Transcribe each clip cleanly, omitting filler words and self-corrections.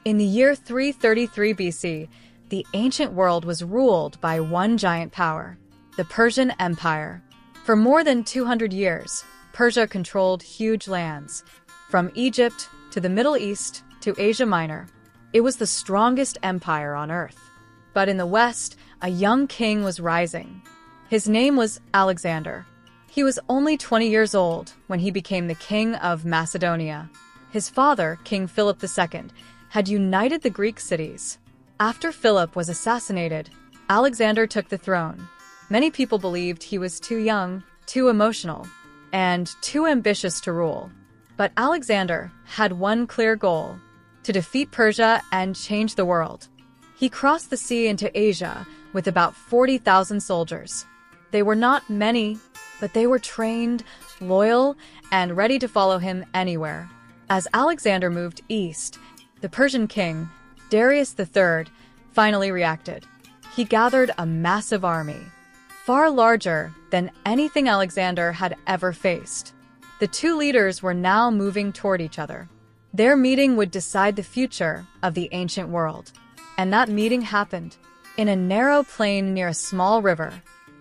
In the year 333 BC, the ancient world was ruled by one giant power, the Persian Empire. For more than 200 years, Persia controlled huge lands, from Egypt to the Middle East to Asia Minor. It was the strongest empire on earth. But in the West, a young king was rising. His name was Alexander. He was only 20 years old when he became the king of Macedonia. His father, King Philip II, had united the Greek cities. After Philip was assassinated, Alexander took the throne. Many people believed he was too young, too emotional, and too ambitious to rule. But Alexander had one clear goal: to defeat Persia and change the world. He crossed the sea into Asia with about 40,000 soldiers. They were not many, but they were trained, loyal, and ready to follow him anywhere. As Alexander moved east, the Persian king, Darius III, finally reacted. He gathered a massive army, far larger than anything Alexander had ever faced. The two leaders were now moving toward each other. Their meeting would decide the future of the ancient world. And that meeting happened in a narrow plain near a small river,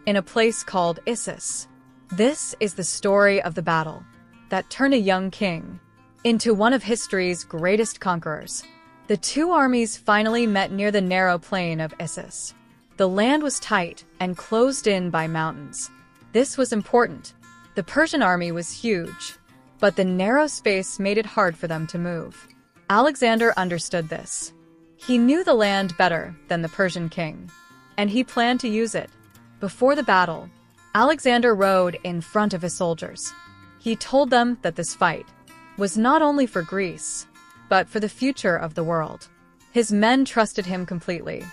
in a place called Issus. This is the story of the battle that turned a young king into one of history's greatest conquerors. The two armies finally met near the narrow plain of Issus. The land was tight and closed in by mountains. This was important. The Persian army was huge, but the narrow space made it hard for them to move. Alexander understood this. He knew the land better than the Persian king, and he planned to use it. Before the battle, Alexander rode in front of his soldiers. He told them that this fight was not only for Greece, but for the future of the world. His men trusted him completely.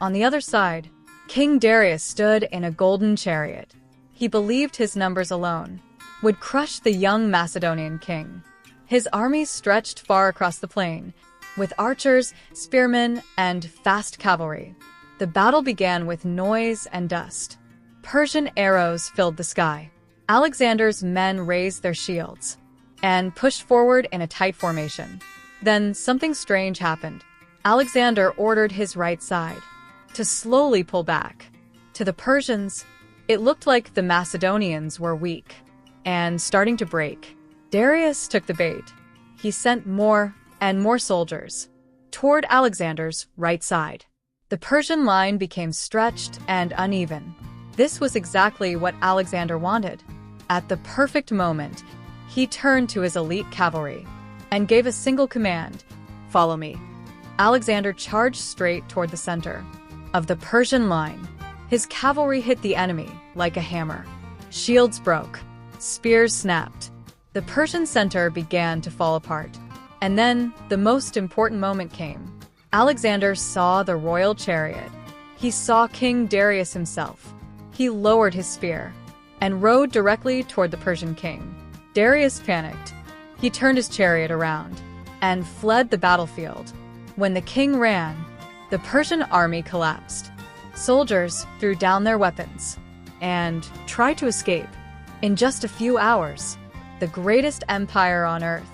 On the other side, King Darius stood in a golden chariot. He believed his numbers alone would crush the young Macedonian king. His armies stretched far across the plain, with archers, spearmen, and fast cavalry. The battle began with noise and dust. Persian arrows filled the sky. Alexander's men raised their shields and pushed forward in a tight formation. Then something strange happened. Alexander ordered his right side to slowly pull back. To the Persians, it looked like the Macedonians were weak and starting to break. Darius took the bait. He sent more and more soldiers toward Alexander's right side. The Persian line became stretched and uneven. This was exactly what Alexander wanted. At the perfect moment, he turned to his elite cavalry and gave a single command: "Follow me." Alexander charged straight toward the center of the Persian line. His cavalry hit the enemy like a hammer. Shields broke. Spears snapped. The Persian center began to fall apart. And then the most important moment came. Alexander saw the royal chariot. He saw King Darius himself. He lowered his spear and rode directly toward the Persian king. Darius panicked. He turned his chariot around and fled the battlefield. When the king ran, the Persian army collapsed. Soldiers threw down their weapons and tried to escape. In just a few hours, the greatest empire on earth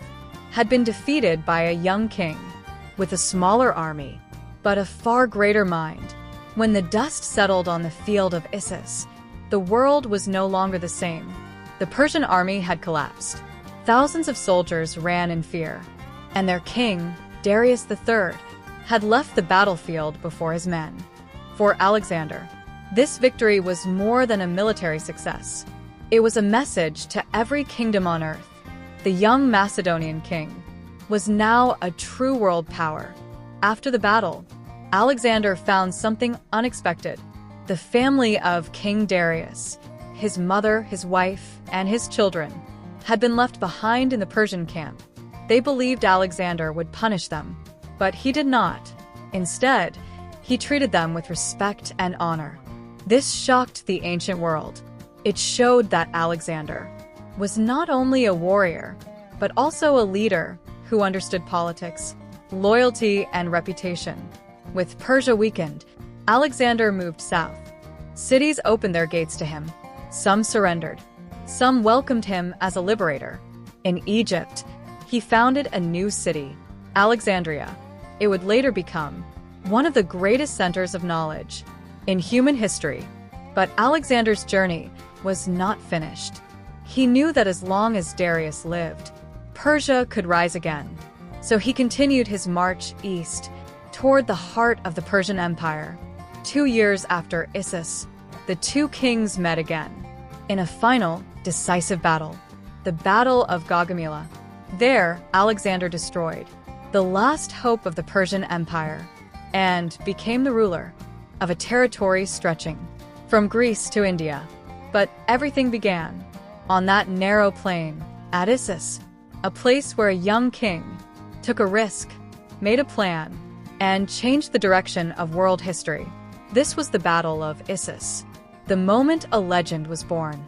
had been defeated by a young king with a smaller army, but a far greater mind. When the dust settled on the field of Issus, the world was no longer the same. The Persian army had collapsed. Thousands of soldiers ran in fear, and their king, Darius III, had left the battlefield before his men. For Alexander, this victory was more than a military success. It was a message to every kingdom on earth. The young Macedonian king was now a true world power. After the battle, Alexander found something unexpected. The family of King Darius, his mother, his wife, and his children, had been left behind in the Persian camp. They believed Alexander would punish them, but he did not. Instead, he treated them with respect and honor. This shocked the ancient world. It showed that Alexander was not only a warrior, but also a leader who understood politics, loyalty, and reputation. With Persia weakened, Alexander moved south. Cities opened their gates to him. Some surrendered. Some welcomed him as a liberator. In Egypt, he founded a new city, Alexandria. It would later become one of the greatest centers of knowledge in human history. But Alexander's journey was not finished. He knew that as long as Darius lived, Persia could rise again. So he continued his march east toward the heart of the Persian Empire. 2 years after Issus, the two kings met again in a final, decisive battle, the Battle of Gaugamela. There, Alexander destroyed the last hope of the Persian Empire and became the ruler of a territory stretching from Greece to India. But everything began on that narrow plain at Issus, a place where a young king took a risk, made a plan, and changed the direction of world history. This was the Battle of Issus, the moment a legend was born.